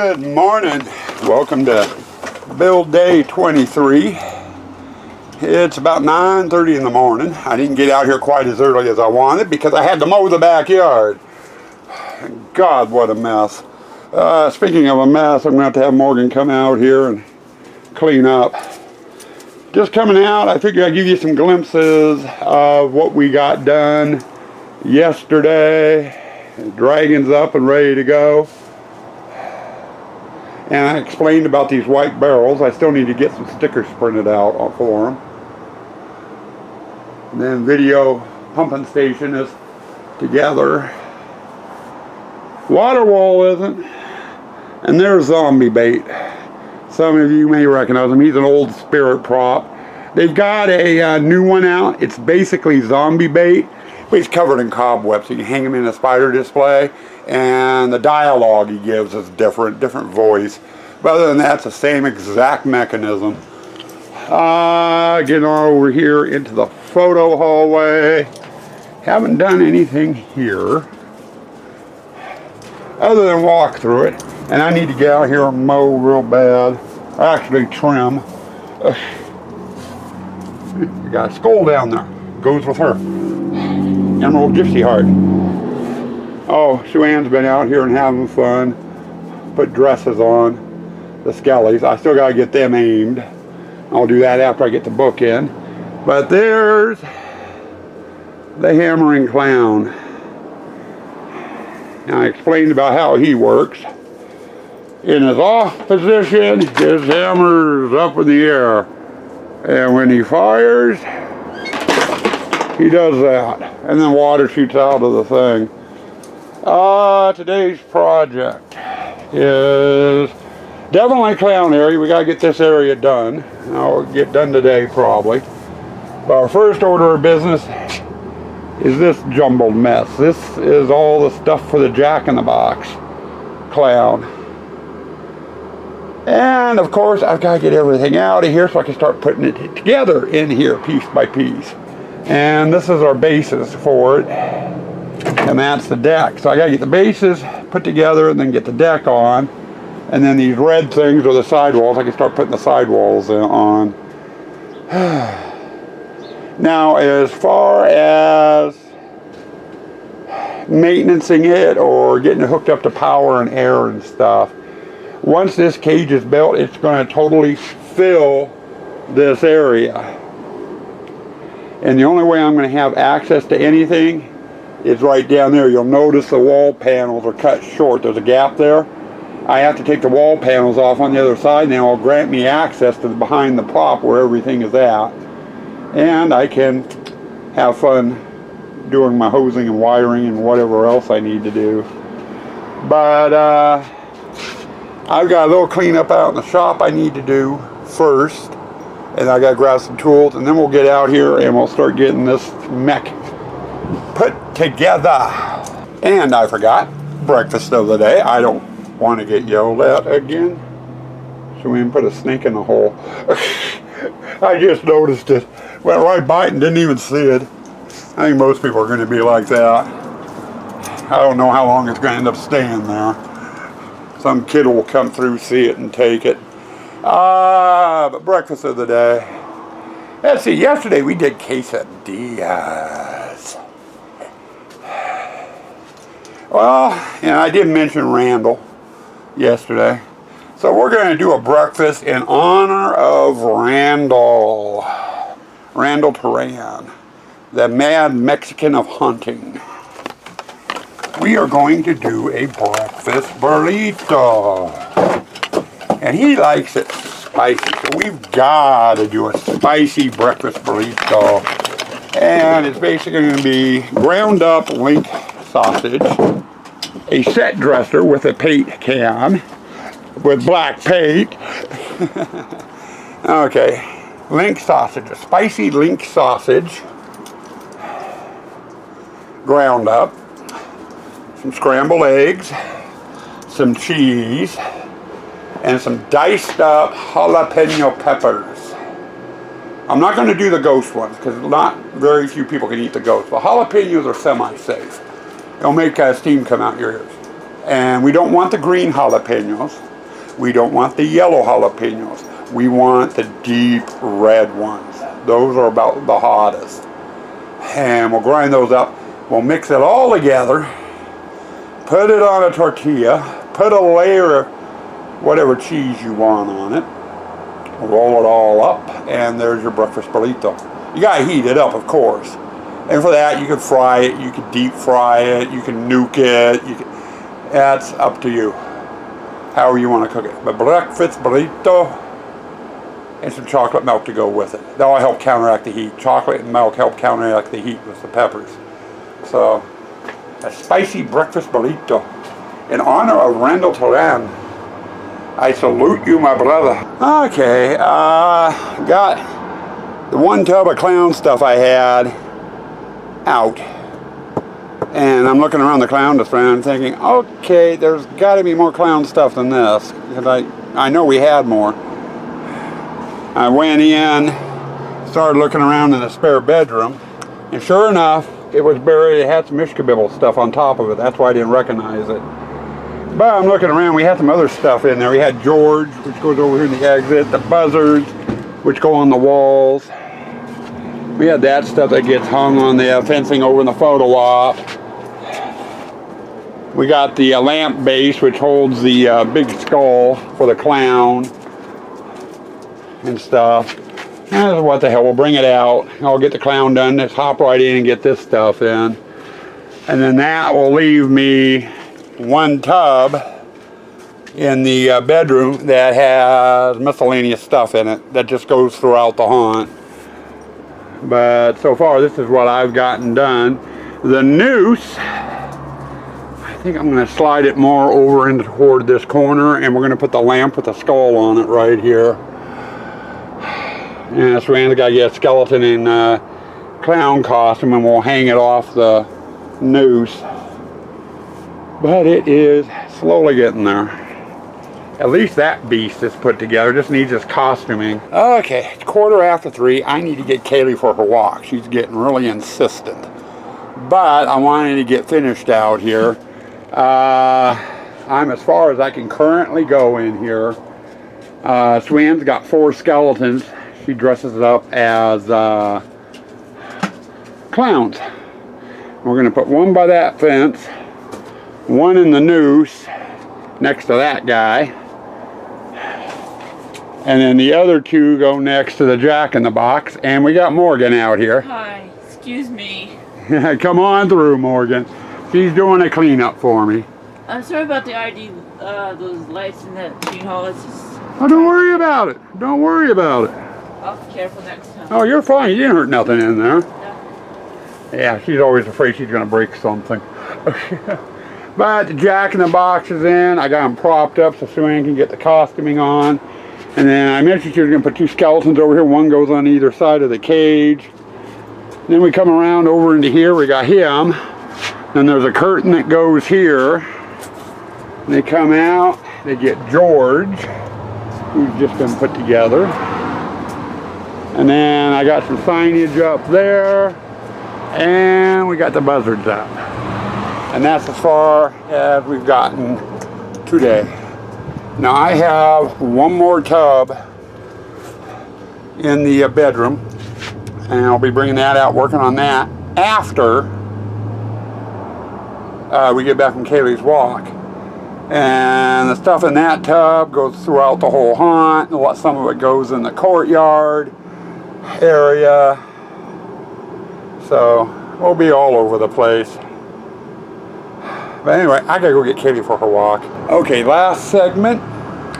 Good morning. Welcome to build day 23. It's about 9:30 in the morning. I didn't get out here quite as early as I wanted because I had to mow the backyard. God, what a mess. Speaking of a mess, I'm going to have Morgan come out here and clean up. Just coming out, I figured I'd give you some glimpses of what we got done yesterday. The Dragon's up and ready to go. And I explained about these white barrels. I still need to get some stickers printed out for them. And then video pumping station is together. Water wall isn't. And there's zombie bait. Some of you may recognize him. He's an old spirit prop. They've got a new one out. It's basically zombie bait, but he's covered in cobwebs. So you can hang him in a spider display, and the dialogue he gives is different voice. But other than that, it's the same exact mechanism. Getting over here into the photo hallway. Haven't done anything here other than walk through it. And I need to get out here and mow real bad. Actually trim. You got a skull down there. Goes with her. Emerald Gypsy Heart. Oh, Sue Ann's been out here and having fun. Put dresses on. The skellies. I still got to get them aimed. I'll do that after I get the book in. But there's the hammering clown. Now I explained about how he works. In his off position, his hammer's up in the air. And when he fires, he does that. And then water shoots out of the thing. Today's project is definitely clown area. We got to get this area done. I'll get done today probably. But our first order of business is this jumbled mess. This is all the stuff for the Jack-in-the-Box clown. And of course I've got to get everything out of here so I can start putting it together in here piece by piece. And this is our basis for it. And that's the deck. So I got to get the bases put together and then get the deck on. And then these red things are the sidewalls. I can start putting the sidewalls on. Now, as far as maintaining it or getting it hooked up to power and air and stuff, once this cage is built, it's going to totally fill this area. And the only way I'm going to have access to anything is right down there. You'll notice the wall panels are cut short. There's a gap there. I have to take the wall panels off on the other side, and they'll grant me access to behind the prop where everything is at. And I can have fun doing my hosing and wiring and whatever else I need to do. But I've got a little cleanup out in the shop I need to do first. And I got to grab some tools, and then we'll get out here and we'll start getting this mech put together. And I forgot, breakfast of the day. I don't want to get yelled at again. So we can put a snake in the hole. I just noticed it. Went right by it and didn't even see it. I think most people are going to be like that. I don't know how long it's going to end up staying there. Some kid will come through, see it, and take it. But breakfast of the day. Let's see, yesterday we did quesadillas. Well, I did mention Randall yesterday. So we're going to do a breakfast in honor of Randall. Randall Turan, the mad Mexican of hunting. We are going to do a breakfast burrito. And he likes it spicy, so we've got to do a spicy breakfast burrito. And it's basically going to be ground up link sausage, a set dresser with a paint can, with black paint. Okay, link sausage, a spicy link sausage, ground up, some scrambled eggs, some cheese, and some diced up jalapeno peppers. I'm not going to do the ghost ones because not very few people can eat the ghost. The jalapenos are semi-safe. It'll make steam come out your ears. And we don't want the green jalapenos. We don't want the yellow jalapenos. We want the deep red ones. Those are about the hottest. And we'll grind those up. We'll mix it all together, put it on a tortilla, put a layer of whatever cheese you want on it, roll it all up, and there's your breakfast burrito. You gotta heat it up, of course. And for that, you can fry it, you can deep fry it, you can nuke it, that's up to you, however you want to cook it. But breakfast burrito, and some chocolate milk to go with it. That'll help counteract the heat. Chocolate and milk help counteract the heat with the peppers. So, a spicy breakfast burrito. In honor of Randall Turan, I salute you, my brother. Okay, got the one tub of clown stuff I had out. And I'm looking around the clown display and I'm thinking, okay, there's got to be more clown stuff than this. Because I know we had more. I went in, started looking around in the spare bedroom, and sure enough, it was buried. It had some Ishkabibble stuff on top of it. That's why I didn't recognize it. But I'm looking around, we had some other stuff in there. We had George, which goes over here in the exit, the buzzards, which go on the walls. We had that stuff that gets hung on the fencing over in the photo op. We got the lamp base, which holds the big skull for the clown and stuff. And what the hell, we'll bring it out. I'll get the clown done. Let's hop right in and get this stuff in. And then that will leave me one tub in the bedroom that has miscellaneous stuff in it that just goes throughout the haunt. But so far, this is what I've gotten done. The noose, I think I'm going to slide it more over into toward this corner, and we're going to put the lamp with the skull on it right here. And so Rand's got to get a skeleton in clown costume, and we'll hang it off the noose. But it is slowly getting there. At least that beast is put together. Just needs its costuming. Okay, it's 3:15. I need to get Kaylee for her walk. She's getting really insistent. But I wanted to get finished out here. I'm as far as I can currently go in here. Swan's got 4 skeletons. She dresses it up as clowns. We're going to put one by that fence, one in the noose next to that guy, and then the other 2 go next to the Jack-in-the-Box. And we got Morgan out here. Hi, excuse me. Come on through, Morgan. She's doing a cleanup for me. I'm sorry about the ID, those lights in the teen hall. It's just... Oh, don't worry about it. Don't worry about it. I'll be careful next time. Oh, you're fine. You didn't hurt nothing in there. No. Yeah, she's always afraid she's going to break something. But the Jack-in-the-Box is in. I got them propped up so Sue-Ann can get the costuming on. And then I mentioned she was going to put 2 skeletons over here. One goes on either side of the cage. Then we come around over into here. We got him. Then there's a curtain that goes here. And they come out. They get George, who's just been put together. And then I got some signage up there. And we got the buzzards up. And that's as far as we've gotten today. Now I have one more tub in the bedroom. And I'll be bringing that out, working on that after we get back from Kaylee's walk. And the stuff in that tub goes throughout the whole haunt. Some of it goes in the courtyard area. So we'll be all over the place. But anyway, I gotta go get Katie for her walk. Okay, last segment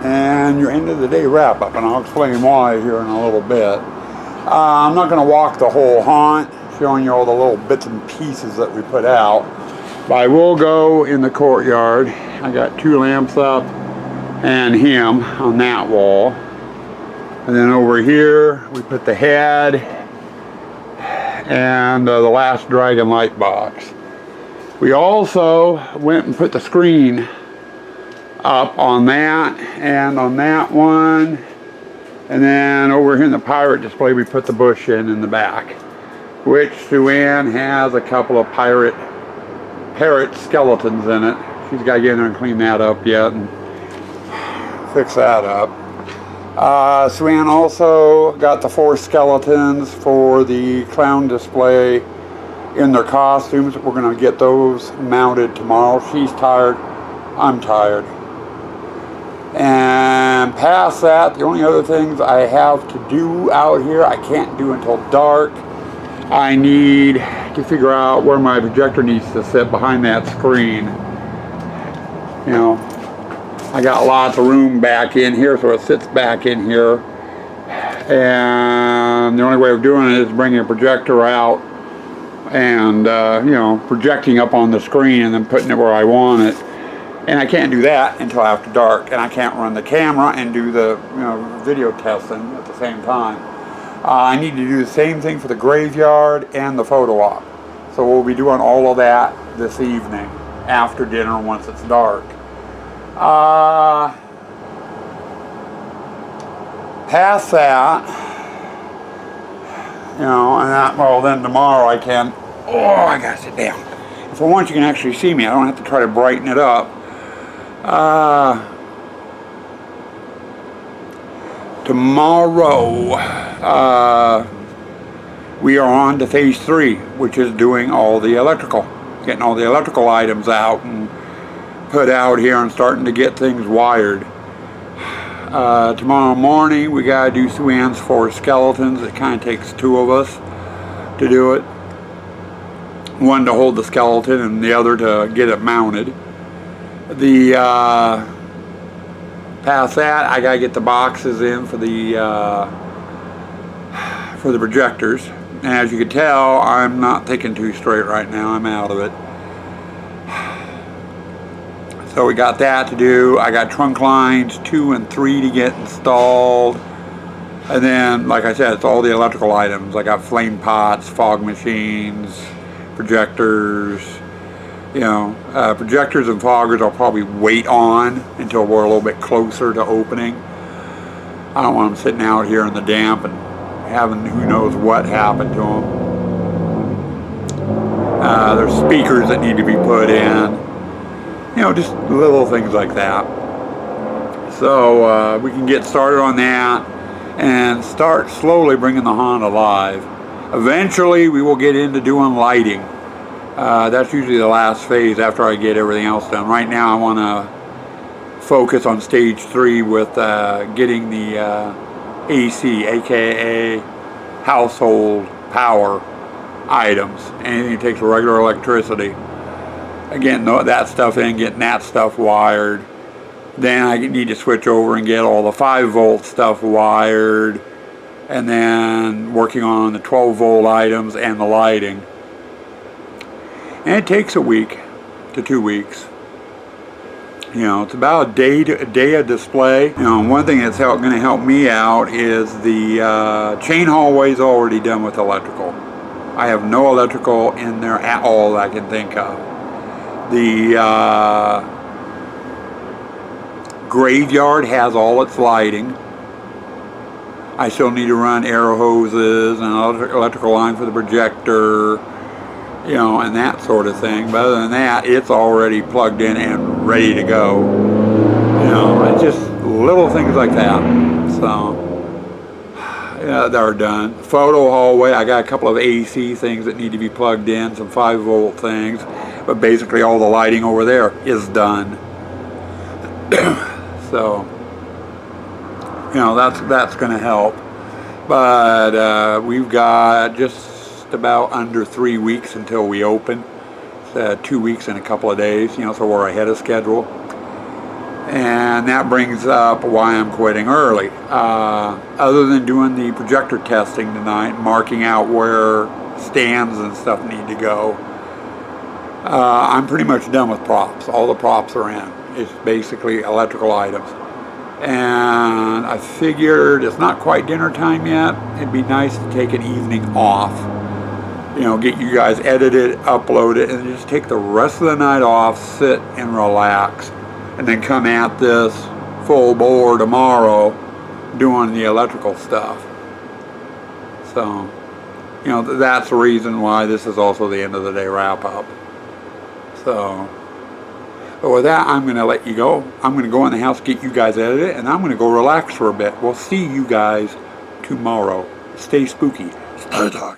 and your end of the day wrap up, and I'll explain why here in a little bit. I'm not gonna walk the whole haunt, showing you all the little bits and pieces that we put out. But I will go in the courtyard. I got 2 lamps up and him on that wall. And then over here, we put the head and the last dragon light box. We also went and put the screen up on that and on that one. And then over here in the pirate display, we put the bush in the back, which Sue-Ann has a couple of parrot skeletons in it. She's got to get in there and clean that up yet and fix that up. Sue-Ann also got the 4 skeletons for the clown display in their costumes. We're going to get those mounted tomorrow. She's tired. I'm tired. And past that, the only other things I have to do out here, I can't do until dark. I need to figure out where my projector needs to sit behind that screen. You know, I got lots of room back in here, so it sits back in here. And the only way of doing it is bringing a projector out and, you know, projecting up on the screen and then putting it where I want it. And I can't do that until after dark, and I can't run the camera and do the, you know, video testing at the same time. I need to do the same thing for the graveyard and the photo op. So we'll be doing all of that this evening after dinner once it's dark. Past that, you know, and that, well, then tomorrow I can, oh, I gotta sit down. For once you can actually see me, I don't have to try to brighten it up. Tomorrow, we are on to phase 3, which is doing all the electrical, getting all the electrical items out and put out here and starting to get things wired. Tomorrow morning, we gotta do Sue-Ann's 4 skeletons. It kind of takes 2 of us to do it. One to hold the skeleton and the other to get it mounted. Past that, I gotta get the boxes in for the projectors. And as you can tell, I'm not thinking too straight right now. I'm out of it. So we got that to do. I got trunk lines 2 and 3 to get installed. And then, like I said, it's all the electrical items. I got flame pots, fog machines, projectors. You know, projectors and foggers I'll probably wait on until we're a little bit closer to opening. I don't want them sitting out here in the damp and having who knows what happened to them. There's speakers that need to be put in. You know, just little things like that. So we can get started on that and start slowly bringing the haunt alive. Eventually we will get into doing lighting. That's usually the last phase after I get everything else done. Right now I want to focus on stage 3 with getting the AC, aka household power items. Anything that takes regular electricity. Again, that stuff in, getting that stuff wired. Then I need to switch over and get all the 5-volt stuff wired. And then working on the 12-volt items and the lighting. And it takes a week to 2 weeks. You know, it's about a day of display. You know, one thing that's going to help me out is the chain hallway's already done with electrical. I have no electrical in there at all that I can think of. The graveyard has all its lighting. I still need to run air hoses and electrical line for the projector. You know, and that sort of thing. But other than that, it's already plugged in and ready to go. You know, it's just little things like that. So, yeah, they're done. Photo hallway, I got a couple of AC things that need to be plugged in, some 5-volt things. But basically all the lighting over there is done. So, you know, that's going to help. But we've got just about under 3 weeks until we open. It's 2 weeks and a couple of days, you know, so we're ahead of schedule. And that brings up why I'm quitting early. Other than doing the projector testing tonight, marking out where stands and stuff need to go, I'm pretty much done with props. All the props are in. It's basically electrical items. And I figured it's not quite dinner time yet. It'd be nice to take an evening off. You know, get you guys edited, upload it, and just take the rest of the night off, sit and relax, and then come at this full bore tomorrow doing the electrical stuff. So, you know, that's the reason why this is also the end of the day wrap up. So, But with that, I'm going to let you go. I'm going to go in the house, get you guys edited, and I'm going to go relax for a bit. We'll see you guys tomorrow. Stay spooky. Stay dark.